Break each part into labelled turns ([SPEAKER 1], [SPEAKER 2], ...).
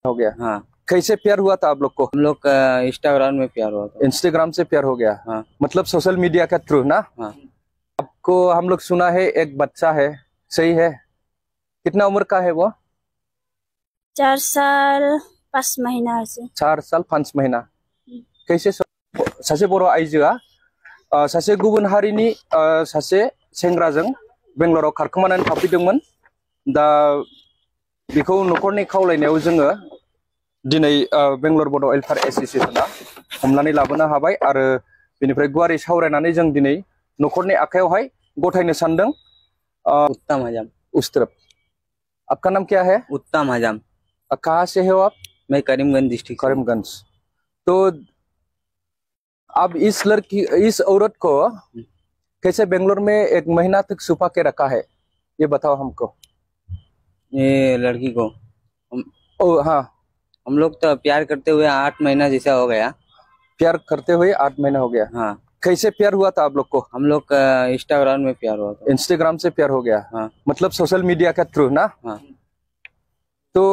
[SPEAKER 1] हो गया।
[SPEAKER 2] हाँ।
[SPEAKER 1] कैसे प्यार हुआ था आप लोग को?
[SPEAKER 2] हम लोग का इंस्टाग्राम में प्यार हुआ था।
[SPEAKER 1] इंस्टाग्राम से प्यार हो गया?
[SPEAKER 2] हाँ।
[SPEAKER 1] मतलब सोशल मीडिया के थ्रू ना?
[SPEAKER 2] हाँ।
[SPEAKER 1] आपको हम लोग सुना है एक बच्चा है, सही है? कितना उम्र का है वो?
[SPEAKER 3] 4 साल 5 महीना से।
[SPEAKER 1] 4 साल 5 महीना। कैसे सासे बर' आइजोआ सासे गुबुन हारिनि सासे सेंग्राजों बेंगलराव खारखोमानानै थाफैदोंमोन। दा बेखौ न'खरनि खावलायनायाव जोङो दिनै बेंगलर बड' वेलफेयार एस'सिएशना हमनानै लाबोनो हाबाय आरो बेनिफ्राय गुवारै सावरायनानै जों दिनै न'खरनि आखायावहाय गथायनो सानदों।
[SPEAKER 2] उत्तम हजाम।
[SPEAKER 1] उस्तरप। आपका नाम क्या है?
[SPEAKER 2] उत्तम हजाम।
[SPEAKER 1] कहाँ से हो आप?
[SPEAKER 2] मैं करीमगंज डिस्ट्रिक्ट।
[SPEAKER 1] करीमगंज। तो अब इस औरत को कैसे बेंगलोर में 1 महीना तक छुपा के रखा है, ये बताओ हमको।
[SPEAKER 2] ये लड़की को
[SPEAKER 1] हाँ,
[SPEAKER 2] हम लोग तो प्यार करते हुए 8 महीना जैसा हो गया।
[SPEAKER 1] प्यार करते हुए 8 महीना हो गया।
[SPEAKER 2] हाँ।
[SPEAKER 1] कैसे प्यार हुआ था आप लोग को?
[SPEAKER 2] हम लोग का इंस्टाग्राम में प्यार हुआ था।
[SPEAKER 1] इंस्टाग्राम से प्यार हो गया?
[SPEAKER 2] हाँ।
[SPEAKER 1] मतलब सोशल मीडिया के थ्रू ना?
[SPEAKER 2] हाँ।
[SPEAKER 1] तो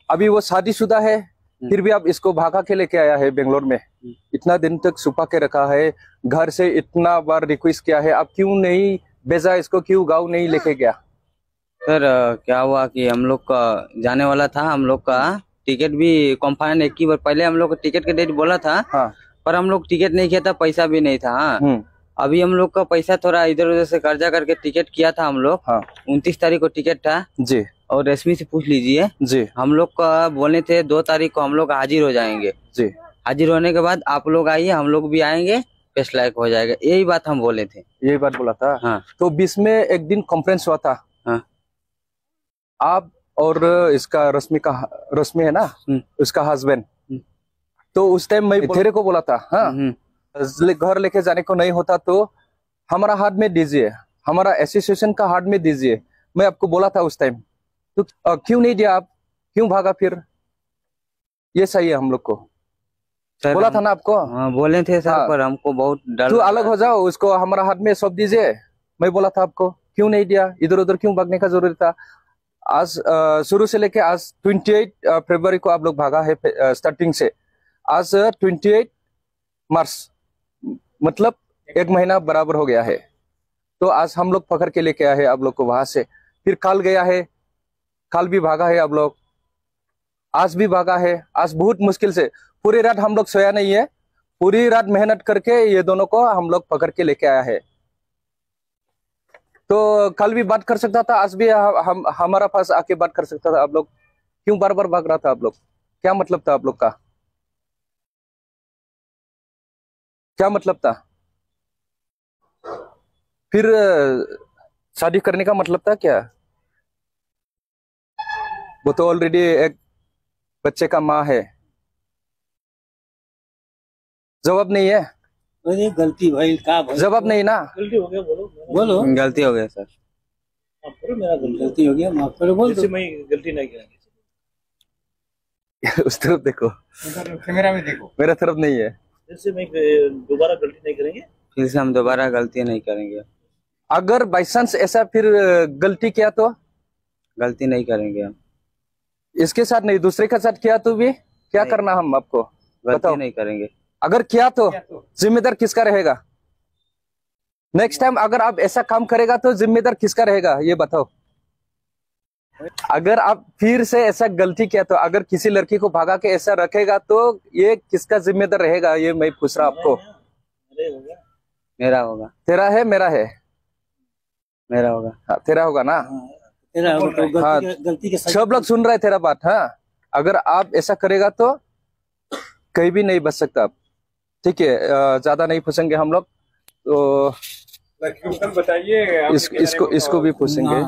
[SPEAKER 1] अभी वो शादीशुदा है, फिर भी आप इसको भागा के लेके आया है बेंगलोर में, इतना दिन तक छुपा के रखा है, घर से इतना बार रिक्वेस्ट किया है, आप क्यों नहीं भेजा इसको, क्यों गाँव नहीं लेके गया?
[SPEAKER 2] सर क्या हुआ कि हम लोग का जाने वाला था, हम लोग का टिकट भी कंफर्म एक ही बार पहले हम लोग को टिकट का डेट बोला था।
[SPEAKER 1] हाँ।
[SPEAKER 2] पर हम लोग टिकट नहीं किया था, पैसा भी नहीं था। हाँ। अभी हम लोग का पैसा थोड़ा इधर उधर से कर्जा करके टिकट किया था हम लोग।
[SPEAKER 1] हाँ।
[SPEAKER 2] 29 तारीख को टिकट था
[SPEAKER 1] जी।
[SPEAKER 2] और रश्मि से पूछ लीजिए
[SPEAKER 1] जी।
[SPEAKER 2] हम लोग का बोले थे 2 तारीख को हम लोग हाजिर हो जाएंगे।
[SPEAKER 1] जी।
[SPEAKER 2] हाजिर होने के बाद आप लोग आइए, हम लोग भी आएंगे, पेश लायक हो जाएगा, यही बात हम बोले थे।
[SPEAKER 1] यही बात बोला था?
[SPEAKER 2] हाँ।
[SPEAKER 1] तो बीच में एक दिन कॉन्फ्रेंस हुआ था।
[SPEAKER 2] हाँ।
[SPEAKER 1] आप और इसका रश्मि है ना, उसका हस्बैंड, तो उस टाइम मैं तेरे को बोला था, हाँ, घर लेके जाने को नहीं होता तो हमारा हाथ में दीजिए, हमारा एसोसिएशन का हाथ में दीजिए, मैं आपको बोला था उस टाइम। तो क्यों नहीं दिया आप, क्यों भागा फिर? ये सही है हम लोग को बोला था ना आपको?
[SPEAKER 2] हाँ बोले थे सर। हाँ। पर हमको बहुत डर।
[SPEAKER 1] तो अलग हो जाओ, उसको हमारा हाथ में सौंप दीजिए, मैं बोला था आपको, क्यों नहीं दिया? इधर उधर क्यों भागने का जरूरी था? आज शुरू से लेके आज 28 फरवरी को आप लोग भागा है स्टार्टिंग से, आज 28 मार्च, मतलब 1 महीना बराबर हो गया है। तो आज हम लोग पकड़ के लेके आए हैं आप लोग को वहां से, फिर कल गया है, कल भी भागा है आप लोग, आज भी भागा है। आज बहुत मुश्किल से पूरी रात हम लोग सोया नहीं है, पूरी रात मेहनत करके ये दोनों को हम लोग पकड़ के लेके आया है। तो कल भी बात कर सकता था, आज भी हमारा पास आके बात कर सकता था। आप लोग क्यों बार बार भाग रहा था? आप लोग क्या मतलब था आप लोग का? क्या मतलब था? फिर शादी करने का मतलब था क्या? वो तो ऑलरेडी एक बच्चे का माँ है। जवाब नहीं है?
[SPEAKER 4] अरे गलती भाई का भाई,
[SPEAKER 1] जवाब नहीं ना?
[SPEAKER 4] गलती हो गया, बोलो।
[SPEAKER 2] गलती हो गया सर।
[SPEAKER 4] मेरा गलती हो गया, माफ करो। बोल
[SPEAKER 5] जैसे मैं गलती नहीं करेंगे।
[SPEAKER 1] उस तरफ देखो,
[SPEAKER 4] कैमरा में देखो,
[SPEAKER 1] मेरा तरफ नहीं है।
[SPEAKER 5] जैसे मैं दोबारा गलती नहीं करेंगे,
[SPEAKER 2] फिर से हम दोबारा गलती नहीं करेंगे।
[SPEAKER 1] अगर बाई चांस ऐसा फिर गलती किया तो?
[SPEAKER 2] गलती नहीं करेंगे हम।
[SPEAKER 1] इसके साथ नहीं, दूसरे के साथ किया तो भी क्या करना हम आपको
[SPEAKER 2] गलती नहीं करेंगे।
[SPEAKER 1] अगर किया तो जिम्मेदार किसका रहेगा? नेक्स्ट टाइम अगर आप ऐसा काम करेगा तो जिम्मेदार किसका रहेगा, ये बताओ। अगर आप फिर से ऐसा गलती किया तो, अगर किसी लड़की को भागा के ऐसा रखेगा तो ये किसका जिम्मेदार रहेगा, ये मैं पूछ रहा आपको।
[SPEAKER 2] मेरा होगा।
[SPEAKER 1] तेरा है? मेरा है?
[SPEAKER 2] मेरा होगा।
[SPEAKER 1] हाँ, तेरा होगा ना?
[SPEAKER 4] तेरा होगा तो
[SPEAKER 1] हाँ,
[SPEAKER 4] गलती के
[SPEAKER 1] सब लोग सुन रहे हैं तेरा बात। हाँ, अगर आप ऐसा करेगा तो कहीं भी नहीं बच सकता आप, ठीक है? ज्यादा नहीं पूछेंगे हम लोग, तो बताइए इसको भी पूछेंगे।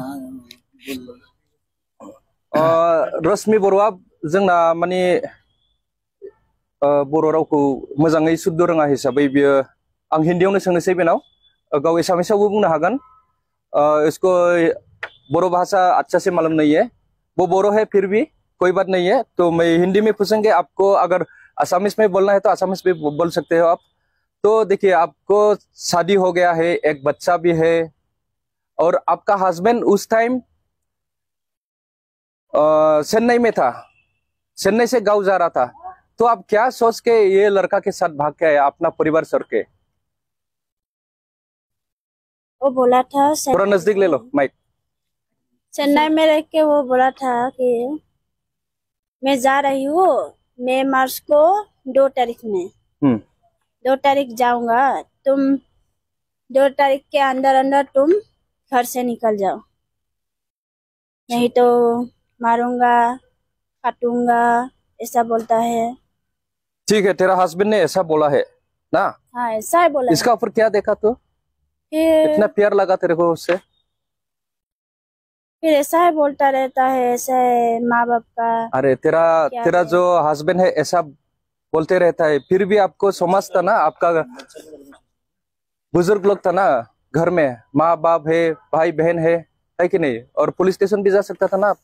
[SPEAKER 1] रश्मि बर'आ जोंना माने बर' रावखौ मोजाङै सुद्ध रोङा हिसाबै बियो, आं हिन्दीयावनो सोंनोसै बेनाव, गाव एसामिसावबो बुंनो हागोन। इसको बोरो भाषा अच्छा से मालूम नहीं है, वो बोरो है फिर भी कोई बात नहीं है, तो मैं हिंदी में पूछेंगे आपको। अगर असमिस में बोलना है तो असमिस में बोल सकते हो आप। तो देखिए, आपको शादी हो गया है, एक बच्चा भी है, और आपका हस्बैंड उस टाइम चेन्नई में था, चेन्नई से गांव जा रहा था, तो आप क्या सोच के ये लड़का के साथ भाग के आया अपना परिवार छोड़ के?
[SPEAKER 3] वो बोला था
[SPEAKER 1] थोड़ा नजदीक ले लो माइक।
[SPEAKER 3] चेन्नई में रह के वो बोला था कि मैं जा रही हूँ, मैं मार्च को 2 तारीख में 2 तारीख जाऊंगा, तुम 2 तारीख के अंदर अंदर तुम घर से निकल जाओ, नहीं तो मारूंगा, काटूंगा, ऐसा बोलता है।
[SPEAKER 1] ठीक है, तेरा हस्बैंड ने ऐसा बोला है ना?
[SPEAKER 3] हाँ, ऐसा ही बोला
[SPEAKER 1] इसका ऊपर क्या देखा तो
[SPEAKER 3] है।
[SPEAKER 1] इतना प्यार लगा तेरे को उससे?
[SPEAKER 3] फिर ऐसा ही बोलता रहता है, ऐसा है माँ बाप का।
[SPEAKER 1] अरे तेरा
[SPEAKER 3] क्या
[SPEAKER 1] तेरा
[SPEAKER 3] है?
[SPEAKER 1] जो हस्बैंड है ऐसा बोलते रहता है, फिर भी आपको समझता ना, आपका बुजुर्ग लोग था ना घर में, माँ बाप है, भाई बहन है कि नहीं? और पुलिस स्टेशन भी जा सकता था ना आप,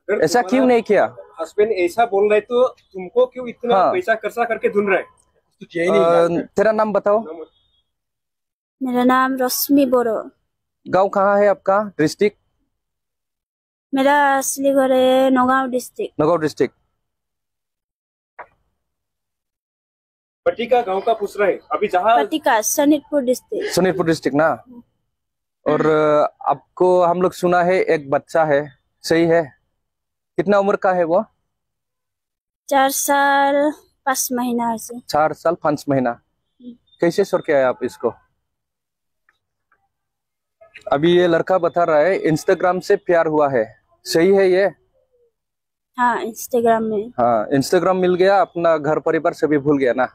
[SPEAKER 1] ऐसा क्यों नहीं किया?
[SPEAKER 6] हस्बैंड ऐसा बोल रहे तो तुमको क्यों इतना
[SPEAKER 1] हाँ।
[SPEAKER 6] पैसा खर्चा करके ढूंढ रहे? तो किया ही नहीं।
[SPEAKER 1] तेरा नाम बताओ।
[SPEAKER 3] मेरा नाम रश्मि बोरो।
[SPEAKER 1] गांव कहाँ है आपका? डिस्ट्रिक्ट?
[SPEAKER 3] मेरा असली घर है नौगांव डिस्ट्रिक्ट।
[SPEAKER 1] नगांव डिस्ट्रिक्ट।
[SPEAKER 6] पट्टिका गांव का पूछ रहे अभी जहाँ
[SPEAKER 3] पटिका सनीतपुर डिस्ट्रिक्ट।
[SPEAKER 1] सोनीतपुर डिस्ट्रिक्ट ना? और आपको हम लोग सुना है एक बच्चा है, सही है? कितना उम्र का है वो?
[SPEAKER 3] 4 साल 5 महीना है।
[SPEAKER 1] 4 साल 5 महीना। कैसे छोड़ के आए आप इसको? अभी ये लड़का बता रहा है इंस्टाग्राम से प्यार हुआ है, सही है ये?
[SPEAKER 3] हाँ, इंस्टाग्राम में।
[SPEAKER 1] हाँ, इंस्टाग्राम मिल गया, अपना घर परिवार सभी भूल गया ना?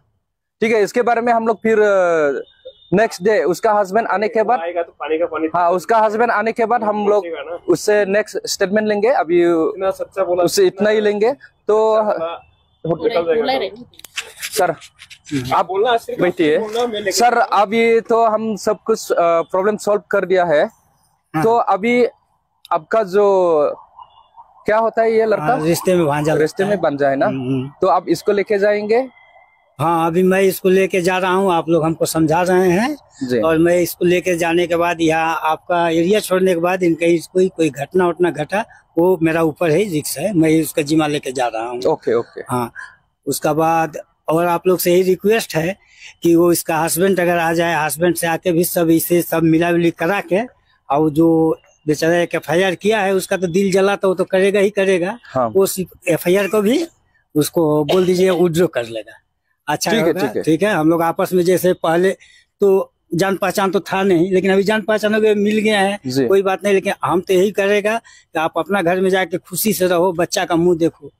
[SPEAKER 1] ठीक है, इसके बारे में हम लोग फिर नेक्स्ट डे उसका हस्बैंड आने के बाद,
[SPEAKER 6] आएगा तो पानी का पानी।
[SPEAKER 1] हाँ उसका हस्बैंड आने के बाद हम लोग उससे नेक्स्ट स्टेटमेंट लेंगे। अभी
[SPEAKER 6] इतना सच्चा बोला,
[SPEAKER 1] उससे इतना ही लेंगे। तो
[SPEAKER 6] निकल जाएगा।
[SPEAKER 1] सर आप
[SPEAKER 6] बोलना
[SPEAKER 1] बैठिए। सर अभी तो हम सब कुछ प्रॉब्लम सॉल्व कर दिया है। तो अभी आपका जो क्या होता है, ये लड़का
[SPEAKER 4] रिश्ते में भांजा
[SPEAKER 1] रिश्ते में बन जाए ना, तो आप इसको लेके जाएंगे?
[SPEAKER 4] हाँ, अभी मैं इसको लेके जा रहा हूँ, आप लोग हमको समझा रहे हैं
[SPEAKER 1] जी।
[SPEAKER 4] और मैं इसको लेके जाने के बाद यहाँ आपका एरिया छोड़ने के बाद इनका कोई घटना उठना घटा, वो मेरा ऊपर है, रिक्स है, मैं उसका जिम्मा लेके जा रहा हूँ।
[SPEAKER 1] Okay okay.
[SPEAKER 4] हाँ, उसका बाद और आप लोग से यही रिक्वेस्ट है कि वो इसका हस्बैंड अगर आ जाए, हस्बैंड से आके भी सब इसे सब मिला मिली करा के, और जो बेचारा एक FIR किया है उसका तो दिल जला तो वो तो करेगा ही करेगा।
[SPEAKER 1] हाँ।
[SPEAKER 4] वो FIR को भी उसको बोल दीजिए विड्रॉ कर लेगा। अच्छा होगा, ठीक है। हम लोग आपस में जैसे पहले तो जान पहचान तो था नहीं, लेकिन अभी जान पहचान हो गया, मिल गया है, कोई बात नहीं। लेकिन हम तो यही करेगा कि आप अपना घर में जाके खुशी से रहो, बच्चा का मुंह देखो,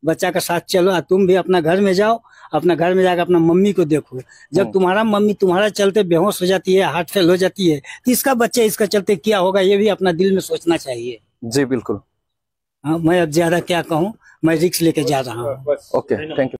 [SPEAKER 4] बच्चा का साथ चलो, तुम भी अपना घर में जाओ, अपना घर में जाकर अपना मम्मी को देखो। जब तुम्हारा मम्मी तुम्हारा चलते बेहोश हो जाती है, हार्ट फेल हो जाती है, तो इसका बच्चा इसका चलते क्या होगा, ये भी अपना दिल में सोचना चाहिए।
[SPEAKER 1] जी बिल्कुल।
[SPEAKER 4] हाँ, मैं अब ज्यादा क्या कहूँ, मैं रिक्स लेके जा रहा हूँ।
[SPEAKER 1] Okay, thank you.